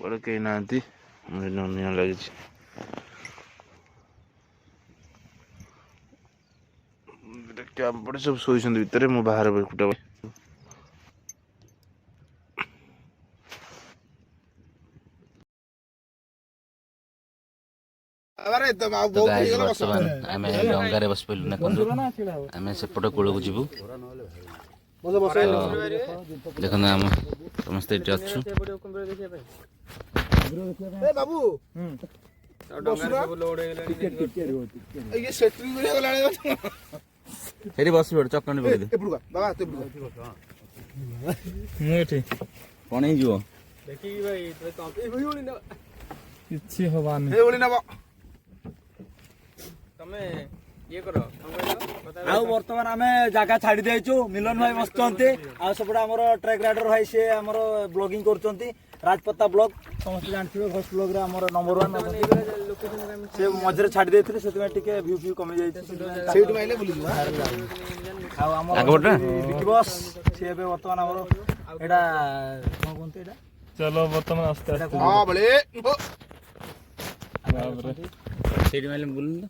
କୁଆଡ଼େ କେହି ନାହାନ୍ତି। ନିଆଁ ଲାଗିଛି। କ୍ୟାମ୍ପ ପଟେ ସବୁ ଶୋଇଛନ୍ତି ଭିତରେ, ମୁଁ ବାହାରେ ଏକୁଟିଆ ବସିଛି। ଗାଇଜ ବର୍ତ୍ତମାନ ଆମେ ଡଙ୍ଗାରେ ବସି ପାରିଲୁ। ଦେଖନ୍ତୁ ଆମେ ସେପଟ କୂଳକୁ ଯିବୁ। ଦେଖନ୍ତୁ ଆମ ସମସ୍ତେ ଏଠି ଅଛୁ। ସେଠି ବସି ପଡ ଚକଣ୍ଡି ପକେଇ ମୁଁ ଏଠି କଣ ହେଇଯିବ କିଛି ହବାନି। ଆଉ ବର୍ତ୍ତମାନ ଆମେ ଜାଗା ଛାଡି ଦେଇଛୁ। ମିଲନ ଭାଇ ବସୁଛନ୍ତି, ଆଉ ସେପଟେ ଆମର ଟ୍ରେକ୍ ରାଇଡର ଭାଇ ସିଏ ଆମର ବ୍ଲଗିଂ କରୁଛନ୍ତି। ରାଜପତା ବ୍ଲଗ ସମସ୍ତେ ଜାଣିଥିବେ, ଫାର୍ଷ୍ଟ ବ୍ଲଗରେ ଆମର ନମ୍ବର 1 ସେ ମଝିରେ ଛାଡି ଦେଇଥିଲେ, ସେଥିପାଇଁ ଟିକେ ଭ୍ୟୁ କମି ଯାଇଛି। ଆଉ ଆମର ବିକି ବସ୍ ସିଏ ଏବେ ବର୍ତ୍ତମାନ ଆମର ଏଇଟା କଣ କୁହନ୍ତି, ଏଇଟା ଚଲ ବର୍ତ୍ତମାନ ଆସ୍ତେ ଆସ୍ତେ ସେଇଠି ମାଇଲେ ବୁଲୁନି।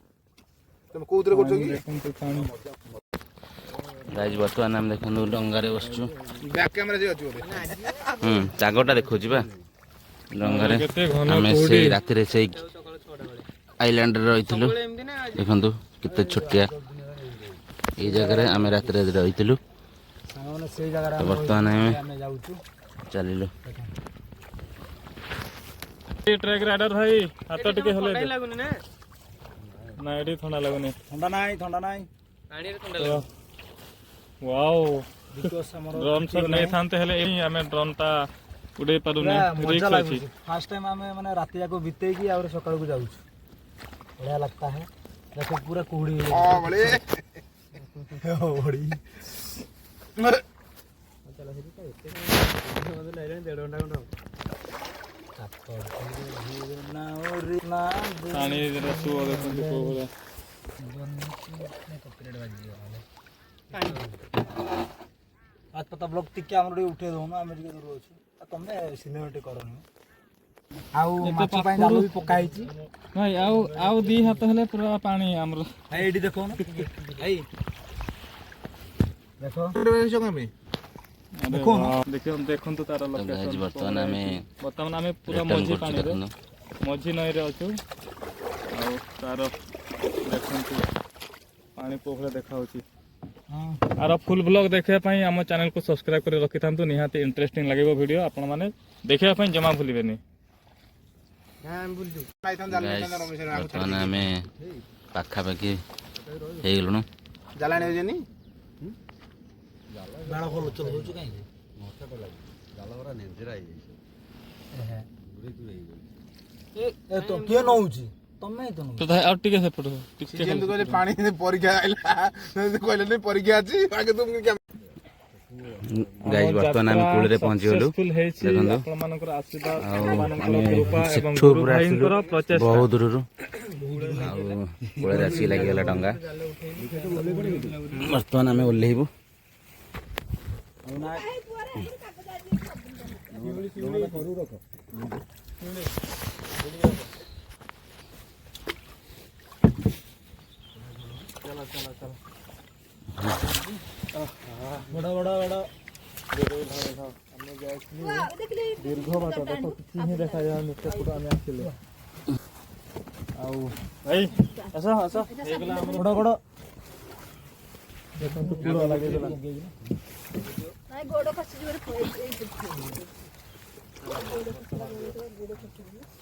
ଗାଇଜ ବର୍ତ୍ତମାନ ଆମେ ଦେଖନ୍ତୁ ଡଙ୍ଗାରେ ବସିଛୁ। ଚାଗଟା ଦେଖଉଛି ବା ଡଙ୍ଗାରେ। ଆମେ ସେଇ ରାତିରେ ସେଇ ଆଇଲ୍ୟାଣ୍ଡରେ ରହିଥିଲୁ। ଦେଖନ୍ତୁ କେତେ ଛୋଟିଆ ଏଇ ଜାଗାରେ ଆମେ ରାତିରେ ରହିଥିଲୁ। ସେଇ ଜାଗାରେ ବର୍ତ୍ତମାନ ଆମେ ଯାଉଛୁ। ଚାଲିଲୁ। ଟ୍ରେକ୍ ରାଇଡର ଭାଇ ହାତ ଟିକେ ହଲେଇ ଲାଗୁନି ନା? ନା ଏଠି ଥଣ୍ଡା ଲାଗୁନି। ଥଣ୍ଡା ନାହିଁ, ଥଣ୍ଡା ନାହିଁ। ୱାଓ, ଡ୍ରୋନ୍ ସଟ୍ ନେଇଥାନ୍ତେ, ହେଲେ ଏଇ ଆମେ ଡ୍ରୋନ୍ ଟା ଉଡେଇ ପାରୁନି। ମଜା ଲାଗୁଛି। ଫାର୍ଷ୍ଟ ଟାଇମ ଆମେ ମାନେ ରାତି ଯାକ ବିତେଇକି ଆହୁରି ସକାଳକୁ ଯାଉଛୁ। ବଢିଆ लगता है। देखो पूरा कुहड़ी राजपता ब्लॉग टिके हमर उठे दउन ଆମେ ଟିକେ ଦୂର ଅଛୁ। ତମେ ସିନେମାଟିକ କରନି। ଆଉ ମାଛ ପାଇଁ ଜାଲ ବି ପକା ହେଇଛି ଭାଇ। ଆଉ ଦି ହାତ ହେଲେ ପୁରା ପାଣି ଆମର। ଭାଇ ଏଠି ଦେଖ ଭାଇ, ଦେଖ ଦେଖନ୍ତୁ ତାର ଲୋକେସନ। ବର୍ତ୍ତମାନ ଆମେ ପୁରା ମଝି ପାଣିରେ, ମଝି ନଈରେ ଅଛୁ। ଆଉ ତାର ଦେଖନ୍ତୁ ପାଣି କୋଭଳିଆ ଦେଖାଉଛି। ଆର ଫୁଲ୍ ବ୍ଲଗ ଦେଖିବା ପାଇଁ ଆମ ଚ୍ୟାନେଲକୁ ସବସ୍କ୍ରାଇବ କରି ରଖିଥାନ୍ତୁ। ନିହାତି ଇଣ୍ଟରେଷ୍ଟିଂ ଲାଗିବ ଭିଡ଼ିଓ। ଆପଣମାନେ ଦେଖିବା ପାଇଁ ଜମା ଭୁଲିବେନି। ବର୍ତ୍ତମାନ ଆମେ ପାଖାପାଖି ହେଇଗଲୁଣୁ। କିଏ ନଉଛି ତମେ ଆଉ ଟିକେ ସେପଟ ପାଣି ପରୀକ୍ଷା ପରୀକ୍ଷା ଅଛି। ଗାଇଜ ବର୍ତ୍ତମାନ ଆମେ କୂଳରେ ପହଞ୍ଚିଗଲୁ। ଦେଖନ୍ତୁ ସେଠୁ ପୁରା ଆସିଲୁ ବହୁ ଦୂରରୁ। ଆଉ କୂଳରେ ଆସିକି ଲାଗିଗଲା ଡଙ୍ଗା। ବର୍ତ୍ତମାନ ଆମେ ଓହ୍ଲେଇବୁ। ବଡ଼ ବଡ଼ ବଡ଼ ଦୀର୍ଘ ବାଟ ଦେଖ, କିଛି ହିଁ ଦେଖାଯାଉନି ସେପଟୁ ଆମେ ଆସିଲୁ। ଆଉ ଭାଇ ଆସ ଆସ, ହେଇଗଲା ଆମର ବଡ଼ ବଡ଼ ଦେଖନ୍ତୁ କୂଳ ଲାଗିଗଲା।